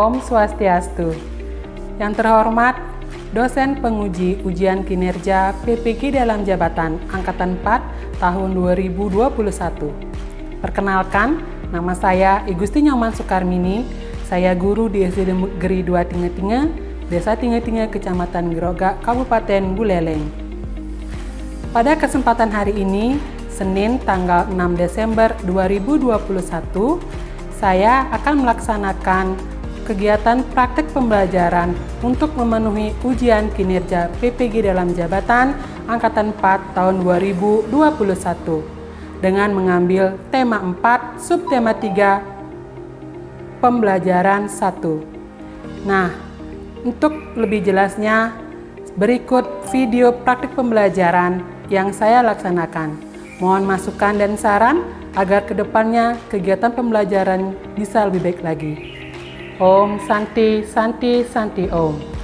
Om Swastiastu. Yang terhormat, dosen penguji ujian kinerja PPG dalam jabatan Angkatan 4 tahun 2021. Perkenalkan, nama saya I Gusti Nyoman Sukarmini. Saya guru di SD Negeri 2 Tinge-Tinge, Desa Tinge-Tinge, Kecamatan Grogak, Kabupaten Buleleng. Pada kesempatan hari ini, Senin tanggal 6 Desember 2021, saya akan melaksanakan kegiatan praktek pembelajaran untuk memenuhi ujian kinerja PPG dalam jabatan Angkatan 4 tahun 2021 dengan mengambil tema 4, subtema 3, pembelajaran 1. Nah, untuk lebih jelasnya, berikut video praktek pembelajaran yang saya laksanakan. Mohon masukan dan saran agar kedepannya kegiatan pembelajaran bisa lebih baik lagi. Om Santi Santi Santi Om.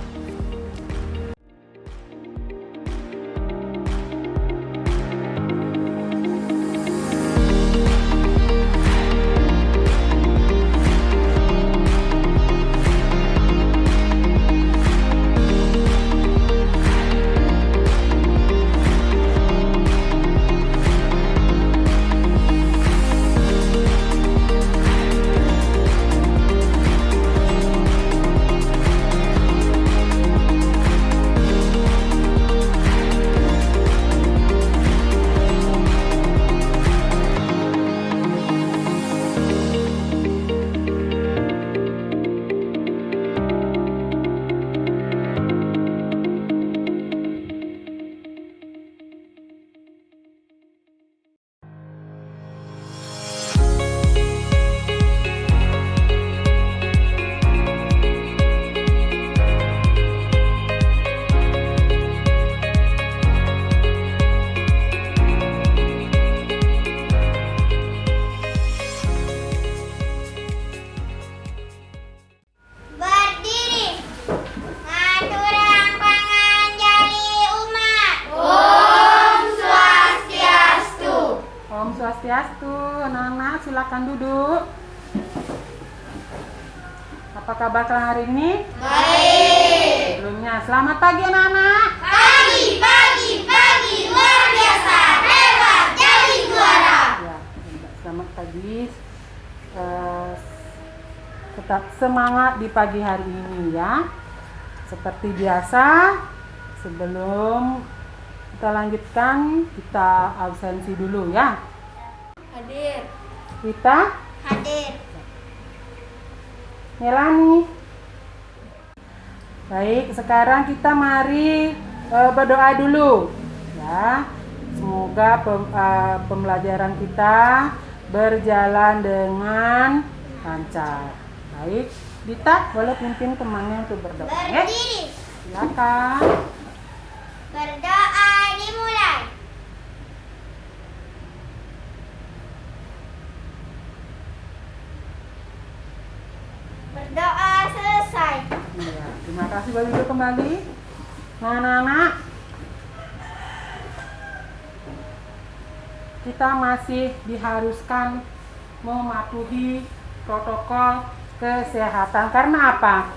Swastiastu, anak-anak silakan duduk. Apa kabar kalian hari ini? Baik. Sebelumnya, selamat pagi anak-anak. Pagi, luar biasa, hebat, jadi juara. Ya, selamat pagi. Tetap semangat di pagi hari ini ya. Seperti biasa, sebelum kita lanjutkan, kita absensi dulu ya. Hadir. Kita Hadir. Melani. Baik, sekarang kita mari berdoa dulu ya. Semoga pembelajaran kita berjalan dengan lancar. Baik, Dita boleh pimpin temannya untuk berdoa. Berdiri. Silakan. Berdoa dimulai. Berdoa selesai. Ya, terima kasih Bapak kembali. Nah, anak-anak, kita masih diharuskan mematuhi protokol kesehatan. Karena apa?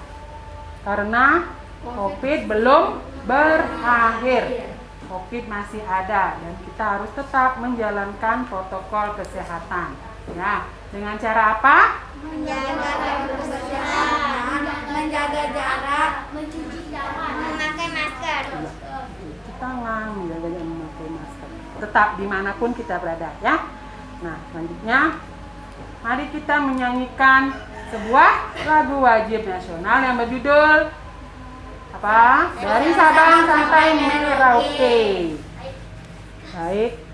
Karena COVID belum berakhir. COVID masih ada dan kita harus tetap menjalankan protokol kesehatan. Ya, dengan cara apa? Menjaga kebersihan, menjaga jarak, mencuci tangan, memakai masker. Cuci tangan, menjaga dan memakai masker. Tetap dimanapun kita berada ya. Nah, selanjutnya mari kita menyanyikan sebuah lagu wajib nasional yang berjudul apa? Dari Sabang sampai Merauke. Baik.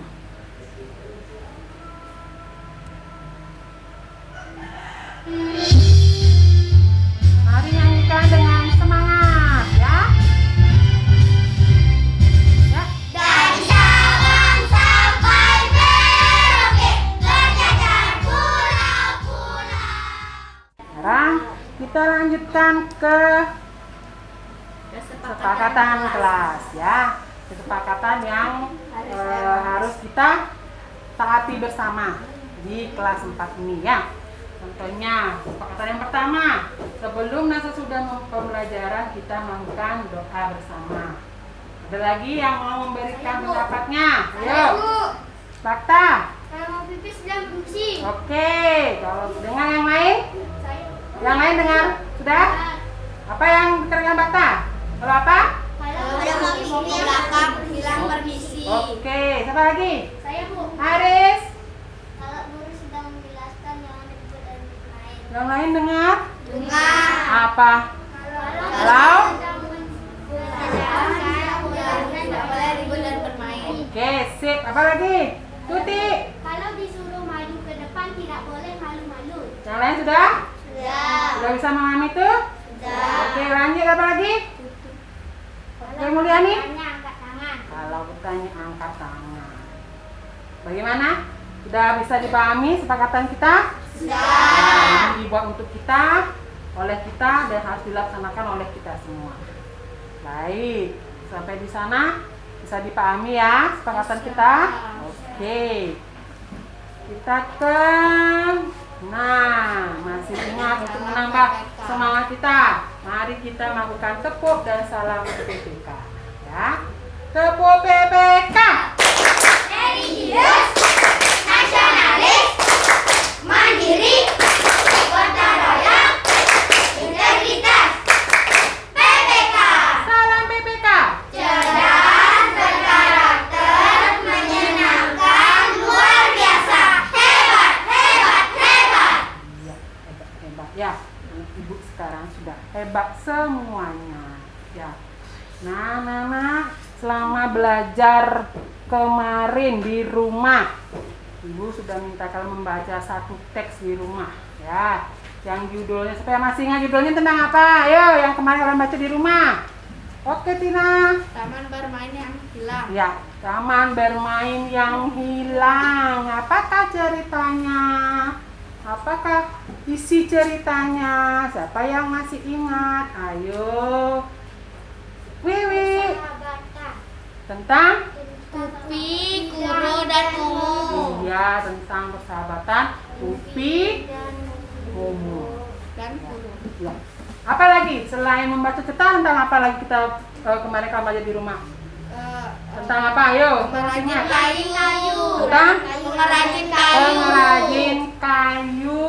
Mari nyanyikan dengan semangat ya. Ya. Dari Sabang sampai Merauke, terjajar pulau-pulau. Sekarang kita lanjutkan ke kesepakatan kelas ya. Kesepakatan yang harus kita taati bersama di kelas 4 ini ya. Contohnya, kesepakatan yang pertama, sebelum dan sesudah pembelajaran kita melakukan doa bersama. Ada lagi yang mau memberikan pendapatnya? Ayo, Bakta. Saya mau pipis dan fungsi. Oke, kalau dengar yang lain? Saya. Yang lain dengar? Sudah? Apa yang dikatakan Bakta? Kalau apa? Kalau mau ke belakang bilang permisi. Oke, siapa lagi? Saya Bu. Haris. Kalau guru sedang menjelaskan jangan ribut dan bermain. Yang lain dengar? Dengar. Apa? Kalau? Saya menjelaskan tidak boleh ribut dan bermain. Oke, sip. Apa lagi? Tuti. Kalau disuruh maju ke depan tidak boleh malu-malu. Yang lain sudah? Sudah. Sudah bisa memahami itu? Sudah. Oke, lanjut apa lagi? Oke, Mulyani. Angkat tangan. Kalau bertanya angkat tangan. Bagaimana? Sudah bisa dipahami sepakatan kita? Sudah. Nah, ini dibuat untuk kita, oleh kita, dan harus dilaksanakan oleh kita semua. Baik, sampai di sana bisa dipahami ya sepakatan kita? Oke. Kita ke masih ingat untuk menambah semangat kita. Mari kita melakukan tepuk dan salam PPK. Ya. Tepuk PPK. Religius, nasionalis, mandiri, gotong royong, integritas. PPK. Salam PPK. Cerdas, berkarakter, menyenangkan, luar biasa. Hebat, hebat, hebat. Iya, hebat ya. Ibu sekarang sudah hebat semuanya. Ya. Nah, selama belajar kemarin di rumah, Ibu sudah minta kalian membaca satu teks di rumah, ya. Yang judulnya, supaya masih ingat judulnya tentang apa? Ayo, yang kemarin kalian baca di rumah. Oke, Tina. Taman bermain yang hilang. Ya, taman bermain yang hilang. Apakah ceritanya? Apakah isi ceritanya? Siapa yang masih ingat? Ayo. Wiwi. Tentang? Upi, Kuro, dan Momo. Iya, tentang persahabatan Upi, Momo. Dan Kuro. Ya. Apa lagi? Selain membaca cerita, tentang apa lagi kita kemarin kamu belajar di rumah? Tentang apa? Ayo. Pengrajin kayu. Tentang? Pengrajin kayu. Pengrajin kayu.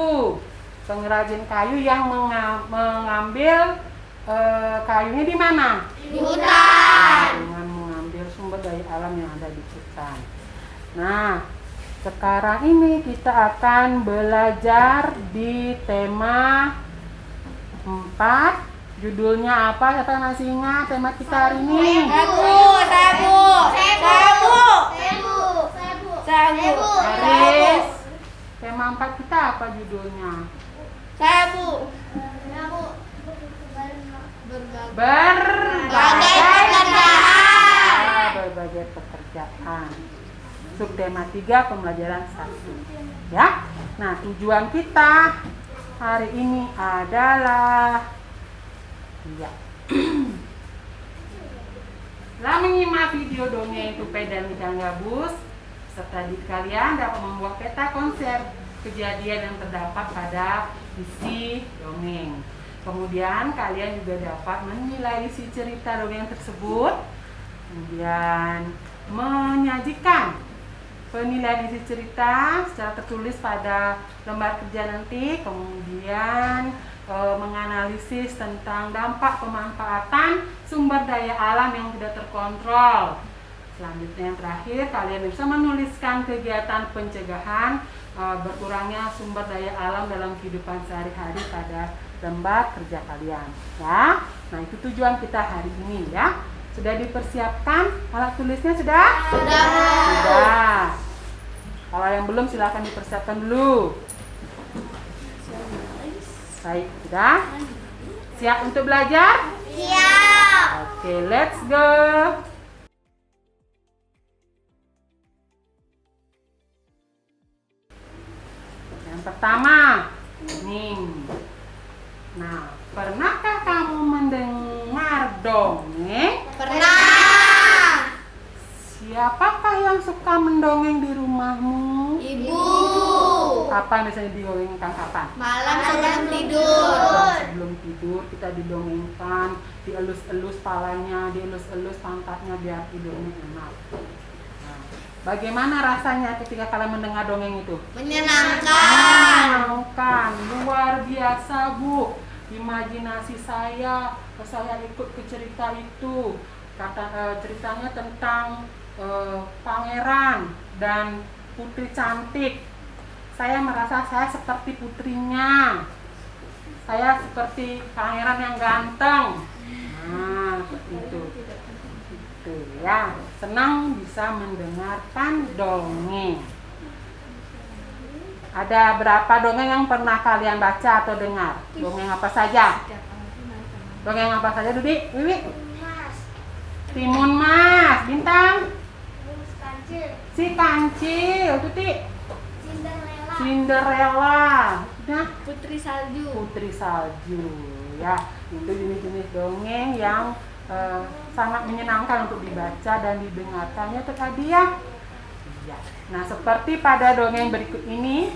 Pengrajin kayu yang mengambil kayunya di mana? Di hutan. Dengan mengambil sumber daya alam yang ada di hutan. Nah, sekarang ini kita akan belajar di tema 4. Judulnya apa? Siapa yang masih ingat tema kita hari ini? Sabu. Haris. Tema 4 kita apa judulnya? Berbagai pekerjaan. Subtema 3 pembelajaran 1. Ya. Nah, tujuan kita hari ini adalah setelah menyimak video dongeng Tupai dan Ikan Gabus, serta didik kalian dapat membuat peta konsep kejadian yang terdapat pada isi dongeng. Kemudian kalian juga dapat menilai isi cerita dongeng tersebut, kemudian menyajikan penilaian isi cerita secara tertulis pada lembar kerja nanti, kemudian menganalisis tentang dampak pemanfaatan sumber daya alam yang tidak terkontrol. Selanjutnya yang terakhir, kalian bisa menuliskan kegiatan pencegahan berkurangnya sumber daya alam dalam kehidupan sehari-hari pada lembar kerja kalian. Ya, nah itu tujuan kita hari ini ya. Sudah dipersiapkan alat tulisnya sudah? Sudah. Kalau yang belum silahkan dipersiapkan dulu. Baik, sudah? Siap untuk belajar? Siap. Oke, let's go. Yang pertama, nih. Nah, pernahkah kamu mendengar dongeng? Pernah. Siapakah yang suka mendongeng di rumahmu? Ibu. Kapan biasanya didongengkan kapan? Malam sebelum tidur. Sebelum tidur kita didongengkan, dielus-elus palanya, dielus-elus pantatnya biar tidurnya enak. Nah, bagaimana rasanya ketika kalian mendengar dongeng itu? Menyenangkan. Menyenangkan, luar biasa Bu. Imajinasi saya ikut ke cerita itu. Ceritanya tentang pangeran dan putri cantik. Saya merasa saya seperti putrinya. Saya seperti pangeran yang ganteng. Nah, seperti itu. Itu ya. Senang bisa mendengarkan dongeng. Ada berapa dongeng yang pernah kalian baca atau dengar? Dongeng apa saja? Dongeng apa saja, Dudi? Wiwi? Timun Mas, Bintang? Si Kancil, Tuti? Cinderella. Nah, Putri salju. Putri Salju. Ya, itu jenis-jenis dongeng yang sangat menyenangkan untuk dibaca dan didengarkannya tadi ya. Iya. Nah, seperti pada dongeng berikut ini.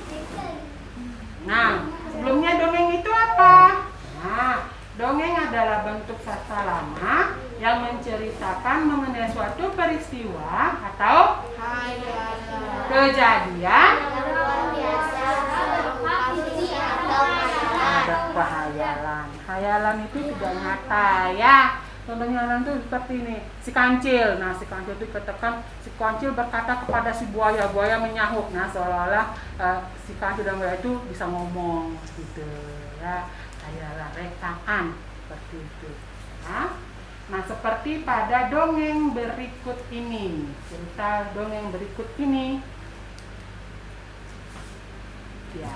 Nah, sebelumnya dongeng itu apa? Nah, dongeng adalah bentuk sastra lama yang menceritakan mengenai suatu peristiwa atau kejadian ada khayalan. Khayalan itu tidak nyata ya. Contohnya itu seperti ini, si Kancil. Nah, si Kancil itu dikatakan, si Kancil berkata kepada si buaya, buaya menyahut. Nah, seolah-olah si Kancil dan buaya itu bisa ngomong gitu ya. Khayalan, rekaan seperti itu. Nah, seperti pada dongeng berikut ini, cerita dongeng berikut ini. Ya,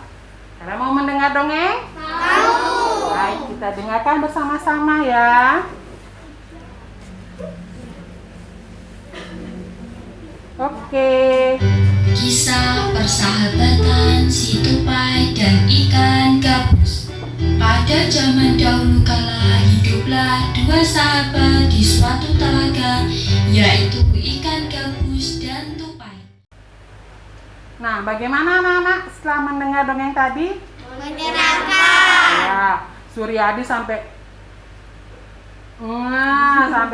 kalian mau mendengar dongeng? Mau. Baik, kita dengarkan bersama-sama ya. Oke. Kisah persahabatan si tupai dan ikan gabus. Pada zaman dahulu kala hiduplah dua sahabat di suatu telaga, yaitu ikan gabus dan tupai. Nah, bagaimana anak-anak setelah mendengar dongeng tadi? Menyenangkan. Ya, Suryadi sampai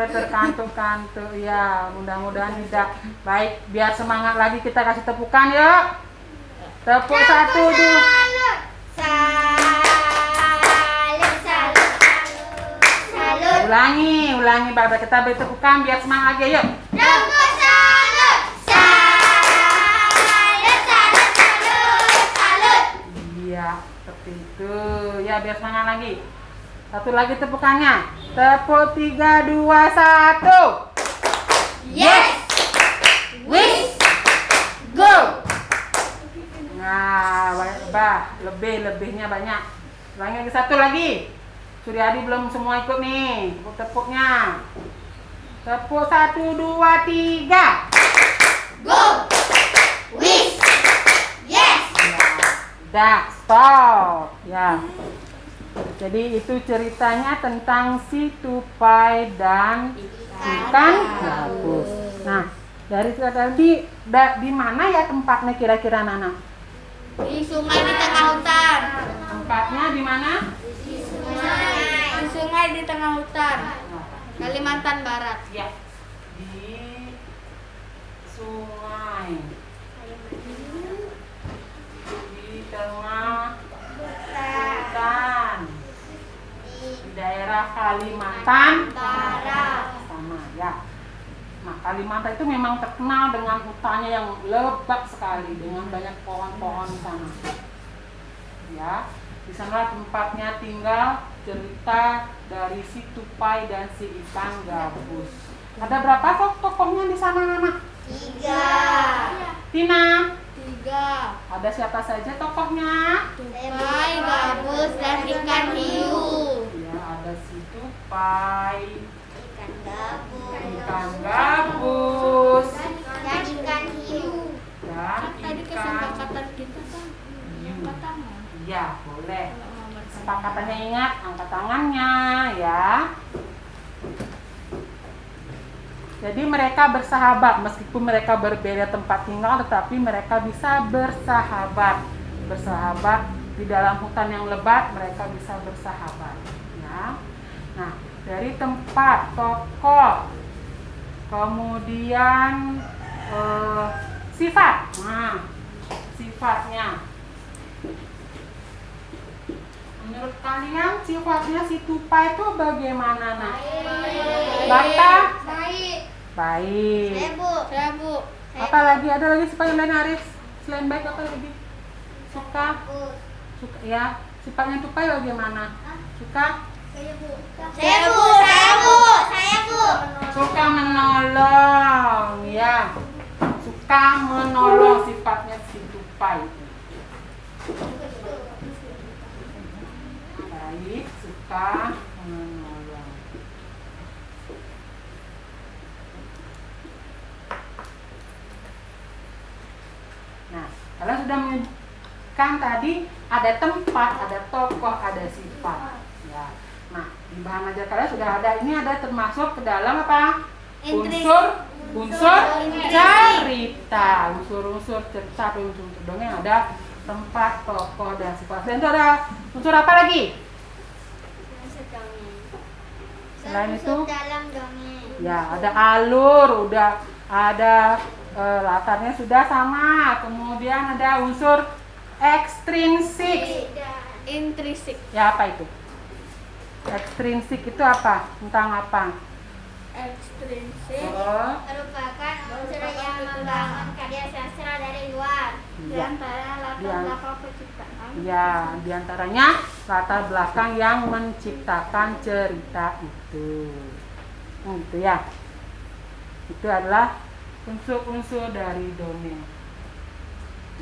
terkantuk-kantuk ya. Mudah-mudahan tidak. Baik, biar semangat lagi kita kasih tepukan yuk. Tepuk satu dulu. Salut. Ulangi Bapak, kita beri tepukan biar semangat lagi yuk. Tepuk salut. Salut. Iya, seperti itu. Ya, biar semangat lagi. Satu lagi tepukannya. Tepuk 3, 2, 1. Yes. Wish. Go. Nah, lebihnya banyak. Ulangi lagi, satu lagi. Suryadi belum semua ikut nih. Tepuknya. Tepuk 1, 2, 3. Go. Wish. Yes. Udah, stop. Ya. Jadi itu ceritanya tentang si tupai dan ikan gabus. Nah, dari cerita tadi di mana ya tempatnya kira-kira Nana? Di sungai di tengah hutan. Tempatnya di mana? Di sungai di tengah hutan. Kalimantan Barat. Ya, di sungai di tengah hutan di daerah Kalimantan Barat. sama ya. Nah, Kalimantan itu memang terkenal dengan hutannya yang lebat sekali dengan banyak pohon-pohon di sana. Ya, di sana tempatnya tinggal cerita dari si tupai dan si ikan gabus. Ada berapa tokohnya di sana, Nana? 3. Tina, 3. ada siapa saja tokohnya? Tupai, gabus, dan ikan hiu. Ya, ada si tupai, Ikan gabus. ikan gabus, Dan ikan hiu. dan Tadi ikan kesepakatan kita kan hiu. angkat tangan. Iya, boleh. Kesepakatannya ingat, angkat tangannya ya. Jadi mereka bersahabat, meskipun mereka berbeda tempat tinggal, tetapi mereka bisa bersahabat. bersahabat di dalam hutan yang lebat, mereka bisa bersahabat. Ya. Nah, dari tempat, tokoh, kemudian sifat. Nah, sifatnya. Menurut kalian sifatnya si tupai itu bagaimana, nak? Bata? Baik. Baik. Saya bu. Apa lagi? Ada lagi sifat yang lain, Aris? Selain baik apa lagi? Suka? Suka ya. Sifatnya tupai bagaimana? Suka? Saya bu. Suka menolong, ya. Suka menolong sifatnya si tupai. Baik, suka menolong. Nah, kalian sudah menyebutkan tadi ada tempat, ada tokoh, ada sifat. Ya. Nah, di bahan ajar kalian sudah ada. Ini ada termasuk ke dalam apa? Unsur cerita. Unsur cerita, unsur dongeng ada tempat, tokoh, dan sifat. Dan itu ada unsur apa lagi? Selain itu, dalam dongeng. ya ada alur, udah ada latarnya sudah sama. Kemudian ada unsur ekstrinsik. Intrinsik. Ya, apa itu? Ekstrinsik itu apa? Tentang apa? Ekstrinsik Oh, merupakan unsur yang membangun karya sastra dari luar. Di Ya. antara latar Ya. belakang penciptaan. ya, diantaranya latar belakang yang menciptakan cerita itu. Gitu ya. Itu adalah unsur-unsur dari dongeng.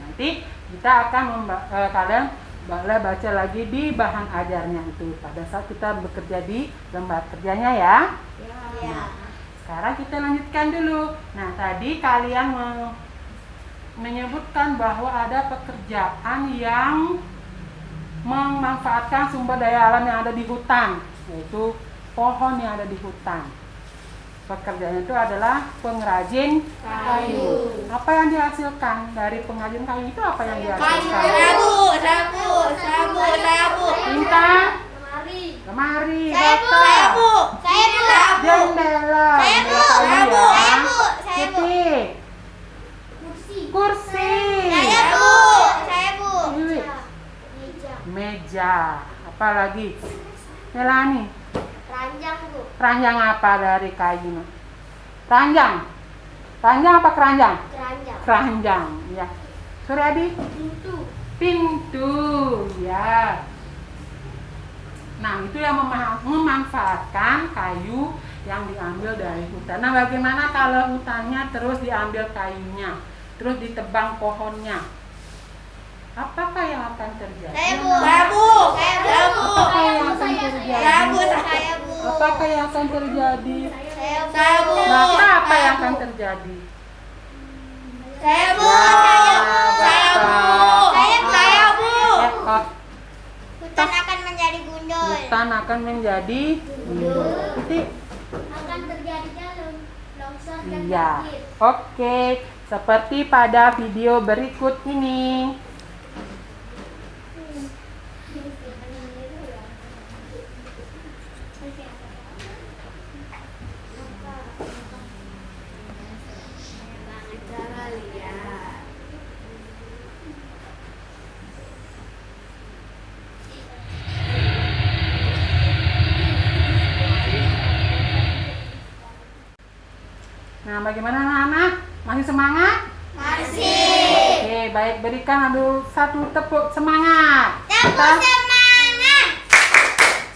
Nanti kita akan kalian boleh baca lagi di bahan ajarnya itu pada saat kita bekerja di lembar kerjanya ya. Ya. Sekarang kita lanjutkan dulu. Nah, tadi kalian menyebutkan bahwa ada pekerjaan yang memanfaatkan sumber daya alam yang ada di hutan, yaitu pohon yang ada di hutan. Pekerjaan itu adalah pengrajin kayu. Apa yang dihasilkan dari pengrajin kayu itu? Apa yang dihasilkan? Sabu. Bintang, lemari, bata, jendela, titik, kursi, meja, apa lagi? Melani, Ranjang bu. keranjang apa dari kayu? Keranjang apa keranjang? Ranjang. Keranjang, ya. Suryadi? Pintu, ya. Nah, itu yang memanfaatkan kayu yang diambil dari hutan. Nah, bagaimana kalau hutannya terus diambil kayunya, terus ditebang pohonnya? Apakah yang akan terjadi? Apakah yang akan terjadi? Apakah yang akan terjadi? Maka apa yang akan terjadi? Hutan akan menjadi gundul. Hutan akan menjadi titik. Akan terjadinya longsor dan Iya. banjir. Oke, seperti pada video berikut ini. Nah, bagaimana anak-anak? Masih semangat? Masih. Oke, baik, berikan satu tepuk semangat. Tepuk Kita- semangat.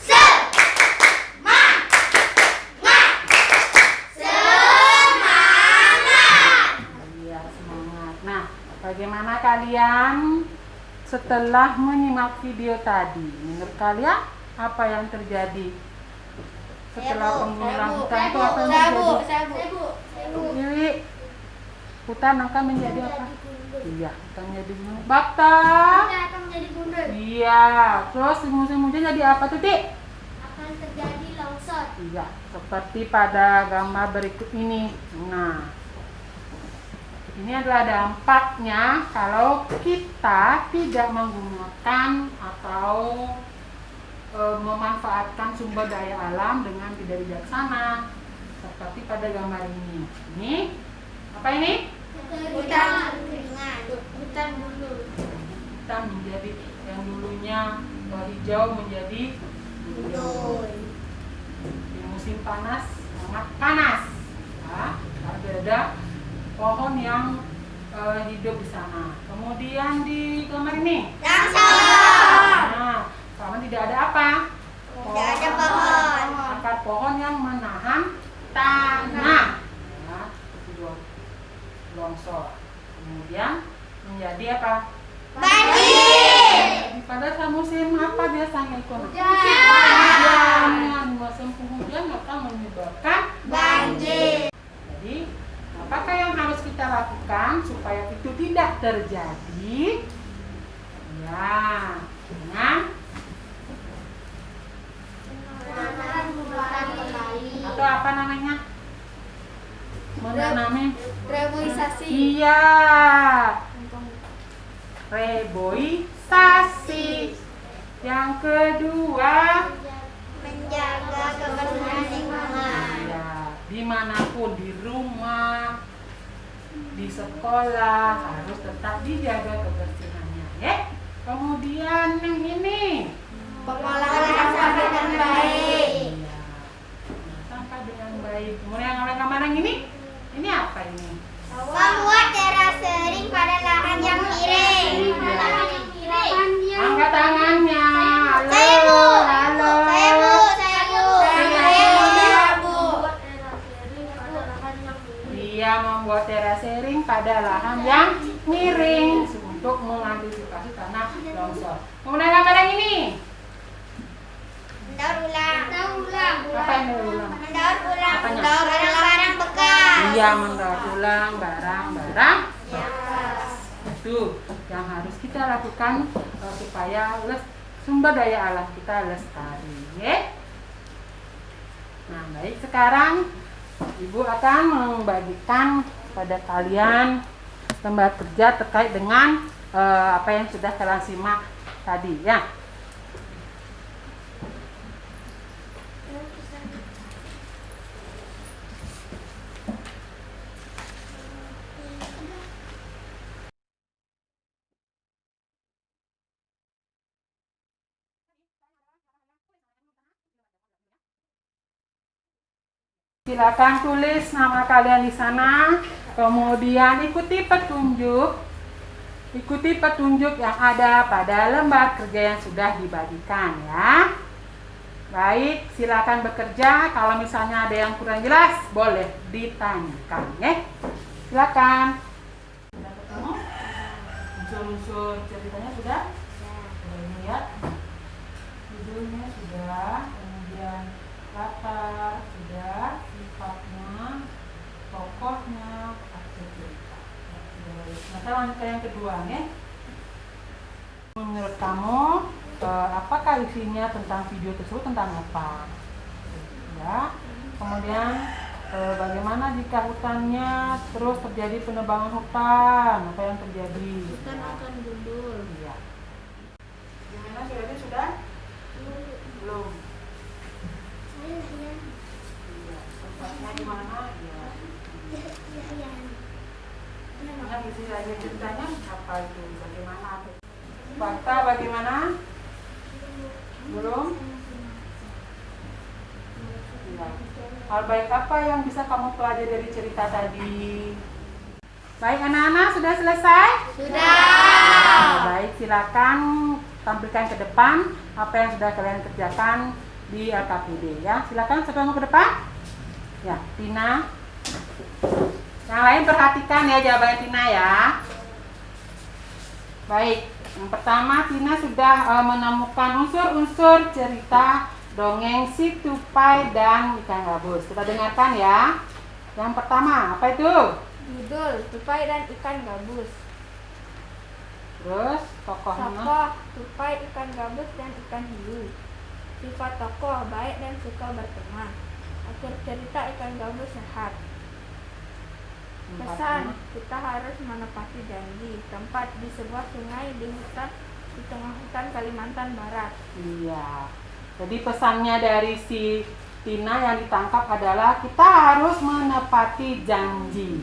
Semangat. Iya, semangat. Nah, bagaimana kalian setelah menyimak video tadi? Menurut kalian apa yang terjadi? Setelah penggunaan hutan itu apa yang terjadi? Dewi, hutan akan menjadi apa? Iya, hutan menjadi gunung. Bata. Akan menjadi gundul. Iya, terus di musim hujan jadi apa tuh, Dik? Akan terjadi longsor. Iya, seperti pada gambar berikut ini. Nah, Ini adalah dampaknya kalau kita tidak menggunakan atau memanfaatkan sumber daya alam dengan tidak bijaksana. Seperti pada gambar ini. Ini apa ini? Hutan keringan. Hutan bulu. Hutan menjadi yang dulunya hijau menjadi gundul. Di musim panas sangat panas. Ya, ada pohon yang hidup di sana. Kemudian di gambar ini. Nah, sama tidak ada apa? Tidak ada pohon. Akar pohon yang menahan tanah. Ya, itu longsor. Kemudian menjadi apa? Banjir. Pada saat musim apa biasanya itu? Hujan. Musim penghujan akan menyebabkan Banjir. Jadi, apakah yang harus kita lakukan supaya itu tidak terjadi? Ya, dengan atau apa namanya? Menanami Reboisasi. Iya. Reboisasi. Yang kedua, Menjaga kebersihan lingkungan. ya, dimanapun, di rumah, di sekolah harus tetap dijaga kebersihannya, ya. Kemudian yang ini, Pengolahan sampah dengan baik. ya, sampah dengan baik. Kemudian yang ini apa ini? Membuat terasering pada lahan yang miring. Angkat tangannya. Saya Bu. Halo. Saya Bu. Dia membuat terasering pada lahan yang miring untuk mengantisipasi tanah longsor. Kemudian gambar yang ini. Mendaur ulang. Apa yang diulang? Mendaur ulang. Apanya? Barang-barang bekas. Iya, mendaur ulang barang-barang bekas. Itu yang harus kita lakukan supaya sumber daya alam kita lestari. Ya? Nah, baik, sekarang Ibu akan membagikan pada kalian lembar kerja terkait dengan apa yang sudah kalian simak tadi, ya. Silakan tulis nama kalian di sana, kemudian ikuti petunjuk yang ada pada lembar kerja yang sudah dibagikan, ya. Baik, silakan bekerja. Kalau misalnya ada yang kurang jelas, boleh ditanyakan, ya. Silakan. Sudah ketemu? Unsur-unsur ceritanya sudah? Sudah lihat? Judulnya sudah, kemudian latar sudah, sifatnya, tokohnya, aktor cerita. Nah, kita lanjut ke yang kedua, ya. Menurut kamu, apakah isinya tentang video tersebut, tentang apa? Ya. Kemudian, bagaimana jika hutannya terus terjadi penebangan hutan? Apa yang terjadi? Hutan akan gundul. Iya. Gimana sudah? Belum. Iya. Tempatnya di mana? Ya. Yang isi lagi ceritanya apa itu? Bagaimana? Fakta bagaimana? Belum? Ya. Hal baik apa yang bisa kamu pelajari dari cerita tadi? Baik anak-anak, sudah selesai? Sudah. Nah, baik, silakan tampilkan ke depan apa yang sudah kalian kerjakan di LKPD, ya. Silakan, siapa yang mau ke depan? Ya, Tina. Yang lain perhatikan ya jawabannya Tina, ya. Baik, yang pertama Tina sudah menemukan unsur-unsur cerita dongeng Si Tupai dan Ikan Gabus. Kita dengarkan ya. Yang pertama, apa itu? Judul Tupai dan Ikan Gabus. Terus tokohnya. Tokoh Tupai, ikan gabus, dan ikan hiu. Sifat tokoh baik dan suka berteman. Akhir cerita ikan gabus sehat. Pesan, kita harus menepati janji. Tempat di sebuah sungai di hutan, di tengah hutan Kalimantan Barat. Iya. Jadi pesannya dari si Tina yang ditangkap adalah kita harus menepati janji.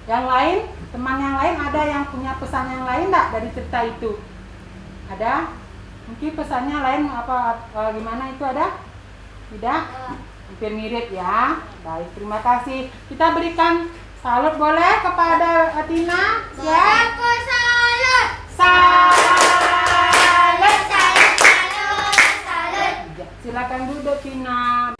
Yang lain, teman yang lain ada yang punya pesan yang lain enggak dari cerita itu? Ada? Mungkin pesannya lain apa gimana itu ada? Tidak? Hampir mirip ya. Baik, terima kasih. Kita berikan salut boleh kepada Tina? Ya. Aku salut. Salut. Salut. Silakan duduk Tina.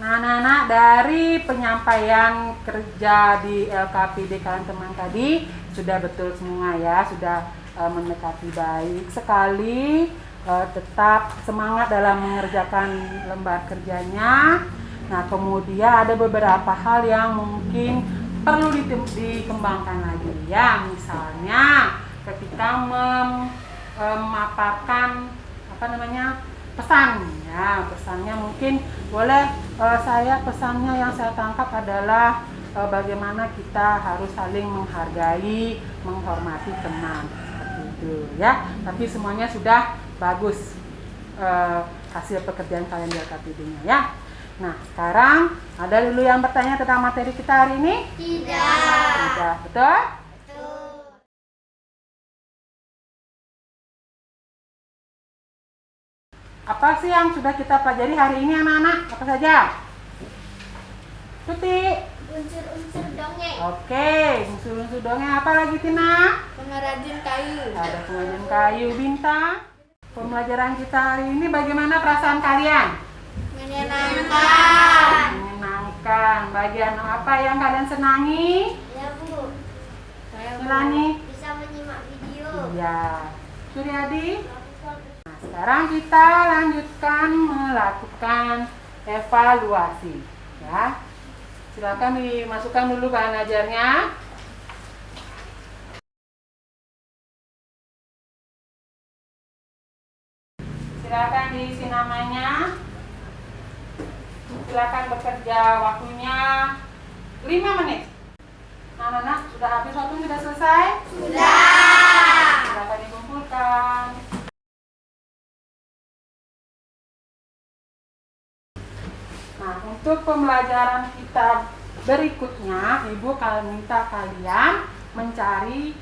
Nah, anak-anak, dari penyampaian kerja di LKPD kalian teman tadi sudah betul semua ya, sudah mendekati baik sekali. Tetap semangat dalam mengerjakan lembar kerjanya. Nah, kemudian ada beberapa hal yang mungkin perlu dikembangkan lagi ya. Misalnya ketika memaparkan pesan ya, pesannya mungkin boleh pesannya yang saya tangkap adalah bagaimana kita harus saling menghargai, menghormati teman seperti itu ya. Tapi semuanya sudah bagus hasil pekerjaan kalian di LKPD-nya ya. Nah, sekarang ada dulu yang bertanya tentang materi kita hari ini? Tidak, betul? Apa sih yang sudah kita pelajari hari ini anak-anak? Apa saja? Tuti. Unsur-unsur dongeng. Oke, unsur-unsur dongeng. Apa lagi Tina? Pengrajin kayu. Ada pengrajin kayu. Bintang. Pembelajaran kita hari ini bagaimana perasaan kalian? Menyenangkan. Menyenangkan. Bagian apa yang kalian senangi? Ya Bu, Senangi? bisa menyimak video. Iya. Suryadi? Nah, sekarang kita lanjutkan melakukan evaluasi. Ya. Silakan dimasukkan dulu bahan ajarnya. Silakan diisi namanya. Silakan bekerja, waktunya 5 menit. Anak-anak, sudah habis waktu, sudah selesai? Sudah. Silakan dikumpulkan. Nah, untuk pembelajaran kita berikutnya, Ibu minta kalian mencari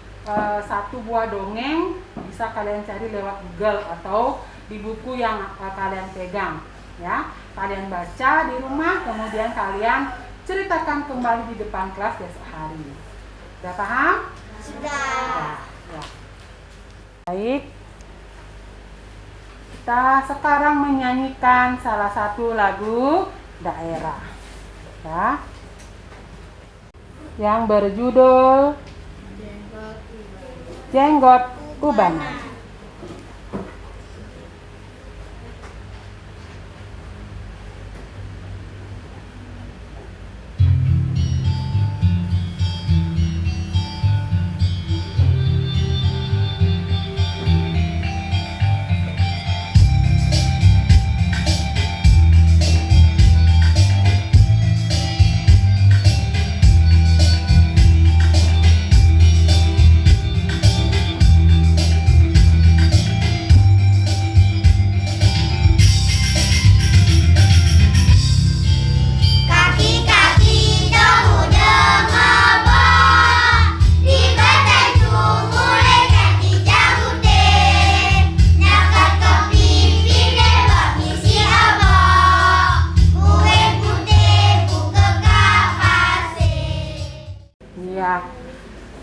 satu buah dongeng, bisa kalian cari lewat Google atau di buku yang kalian pegang. Ya, kalian baca di rumah, kemudian kalian ceritakan kembali di depan kelas besok hari. Sudah paham? Sudah. Ya. Baik. Kita sekarang menyanyikan salah satu lagu daerah. Ya. Yang berjudul Jenggot Ubanan.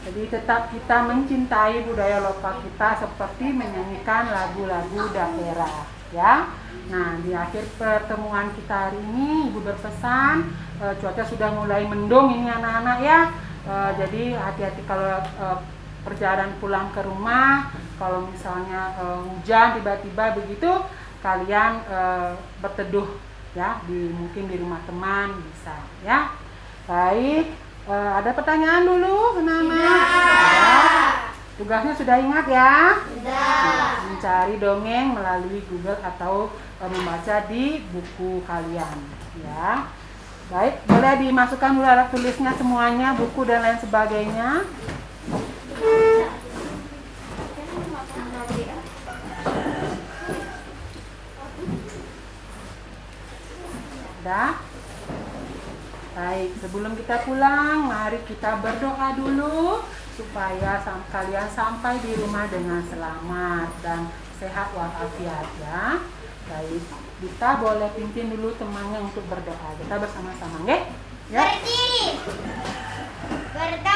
Jadi tetap kita mencintai budaya lokal kita seperti menyanyikan lagu-lagu daerah, ya. Nah, di akhir pertemuan kita hari ini, Ibu berpesan, cuaca sudah mulai mendung ini anak-anak ya. Jadi hati-hati kalau perjalanan pulang ke rumah, kalau misalnya hujan tiba-tiba begitu, kalian berteduh ya, mungkin di rumah teman bisa, ya. Baik. Ada pertanyaan dulu, anak-anak? Ya. Tugasnya sudah ingat ya? Sudah. Mencari dongeng melalui Google atau membaca di buku kalian, ya. Baik, boleh dimasukkan dulu alat tulisnya semuanya, buku dan lain sebagainya. Sudah? Baik, sebelum kita pulang, mari kita berdoa dulu supaya kalian sampai di rumah dengan selamat dan sehat walafiat ya. Baik, kita boleh pimpin dulu temannya untuk berdoa. Kita bersama-sama, nggih? Ya. Berdiri. Berdoa.